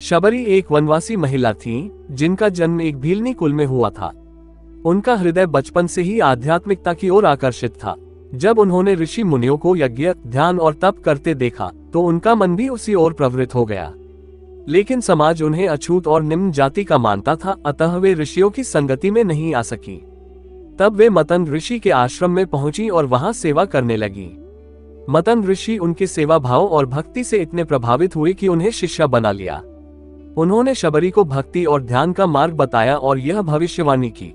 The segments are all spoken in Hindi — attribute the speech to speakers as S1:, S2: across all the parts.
S1: शबरी एक वनवासी महिला थी जिनका जन्म एक भीलनी कुल में हुआ था। उनका हृदय बचपन से ही आध्यात्मिकता की ओर आकर्षित था। जब उन्होंने ऋषि मुनियों को यज्ञ, ध्यान और तप करते देखा तो उनका मन भी उसी ओर प्रवृत्त हो गया। लेकिन समाज उन्हें अछूत और निम्न जाति का मानता था, अतः वे ऋषियों की संगति में नहीं आ सकी। तब वे मतन ऋषि के आश्रम में पहुंची और वहां सेवा करने लगी। मतन ऋषि उनके सेवा भाव और भक्ति से इतने प्रभावित हुए कि उन्हें शिष्या बना लिया। उन्होंने शबरी को भक्ति और ध्यान का मार्ग बताया और यह भविष्यवाणी की,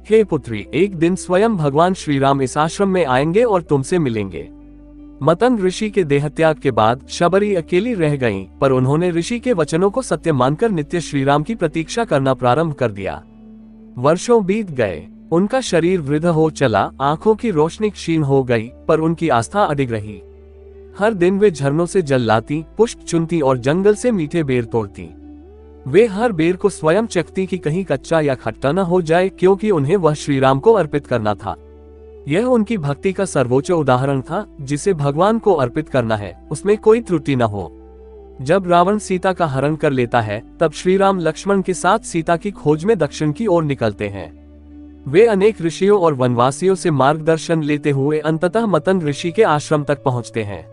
S1: हे पुत्री, एक दिन स्वयं भगवान श्री राम इस आश्रम में आएंगे और तुमसे मिलेंगे। मतन ऋषि के देहत्याग के बाद शबरी अकेली रह गईं, पर उन्होंने ऋषि के वचनों को सत्य मानकर नित्य श्री राम की प्रतीक्षा करना प्रारंभ कर दिया। वर्षों बीत गए, उनका शरीर वृद्ध हो चला, आंखों की रोशनी क्षीण हो गई, पर उनकी आस्था अडिग रही। हर दिन वे झरनों से जल लाती, पुष्प चुनती और जंगल से मीठे बेर तोड़ती। वे हर बेर को स्वयं चखती कि कहीं कच्चा या खट्टा न हो जाए, क्योंकि उन्हें वह श्री राम को अर्पित करना था। यह उनकी भक्ति का सर्वोच्च उदाहरण था, जिसे भगवान को अर्पित करना है, उसमें कोई त्रुटि न हो। जब रावण सीता का हरण कर लेता है, तब श्री राम लक्ष्मण के साथ सीता की खोज में दक्षिण की ओर निकलते हैं। वे अनेक ऋषियों और वनवासियों से मार्गदर्शन लेते हुए अंततः मतन ऋषि के आश्रम तक पहुंचते हैं।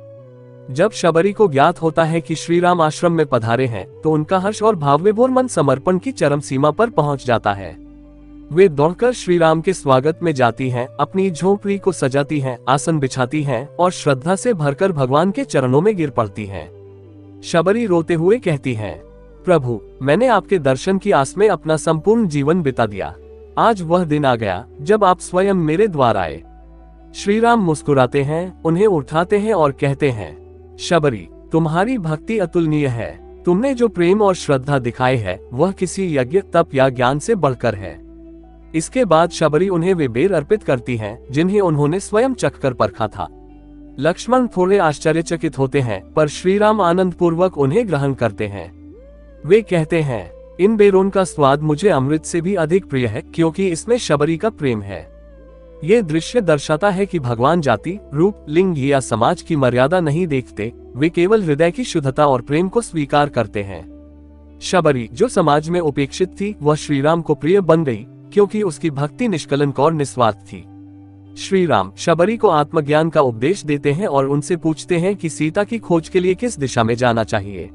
S1: जब शबरी को ज्ञात होता है कि श्री राम आश्रम में पधारे हैं, तो उनका हर्ष और भावविभोर मन समर्पण की चरम सीमा पर पहुंच जाता है। वे दौड़कर श्री राम के स्वागत में जाती हैं, अपनी झोपड़ी को सजाती हैं, आसन बिछाती हैं और श्रद्धा से भरकर भगवान के चरणों में गिर पड़ती हैं। शबरी रोते हुए कहती हैं, प्रभु, मैंने आपके दर्शन की आस में अपना संपूर्ण जीवन बिता दिया। आज वह दिन आ गया जब आप स्वयं मेरे द्वार आए। श्री राम मुस्कुराते हैं, उन्हें उठाते हैं और कहते हैं, शबरी, तुम्हारी भक्ति अतुलनीय है। तुमने जो प्रेम और श्रद्धा दिखाई है वह किसी यज्ञ, तप या ज्ञान से बढ़कर है। इसके बाद शबरी उन्हें वे बेर अर्पित करती हैं जिन्हें उन्होंने स्वयं चखकर परखा था। लक्ष्मण थोड़े आश्चर्यचकित होते हैं, पर श्री राम आनंद पूर्वक उन्हें ग्रहण करते हैं। वे कहते हैं, इन बेरों का स्वाद मुझे अमृत से भी अधिक प्रिय है, क्योंकि इसमें शबरी का प्रेम है। ये दृश्य दर्शाता है कि भगवान जाति, रूप, लिंग या समाज की मर्यादा नहीं देखते, वे केवल हृदय की शुद्धता और प्रेम को स्वीकार करते हैं। शबरी, जो समाज में उपेक्षित थी, वह श्री राम को प्रिय बन गई, क्योंकि उसकी भक्ति निष्कलंक और निस्वार्थ थी। श्री राम शबरी को आत्मज्ञान का उपदेश देते हैं और उनसे पूछते हैं कि सीता की खोज के लिए किस दिशा में जाना चाहिए।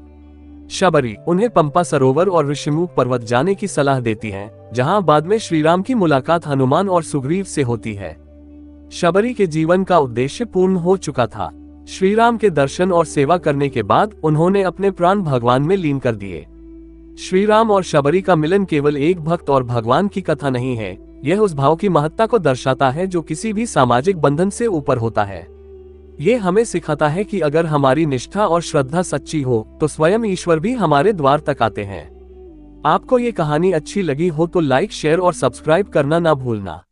S1: शबरी उन्हें पंपा सरोवर और ऋषिमुख पर्वत जाने की सलाह देती हैं, जहां बाद में श्री राम की मुलाकात हनुमान और सुग्रीव से होती है। शबरी के जीवन का उद्देश्य पूर्ण हो चुका था। श्री राम के दर्शन और सेवा करने के बाद उन्होंने अपने प्राण भगवान में लीन कर दिए। श्री राम और शबरी का मिलन केवल एक भक्त और भगवान की कथा नहीं है, यह उस भाव की महत्ता को दर्शाता है जो किसी भी सामाजिक बंधन से ऊपर होता है। ये हमें सिखाता है कि अगर हमारी निष्ठा और श्रद्धा सच्ची हो तो स्वयं ईश्वर भी हमारे द्वार तक आते हैं। आपको ये कहानी अच्छी लगी हो तो लाइक, शेयर और सब्सक्राइब करना ना भूलना।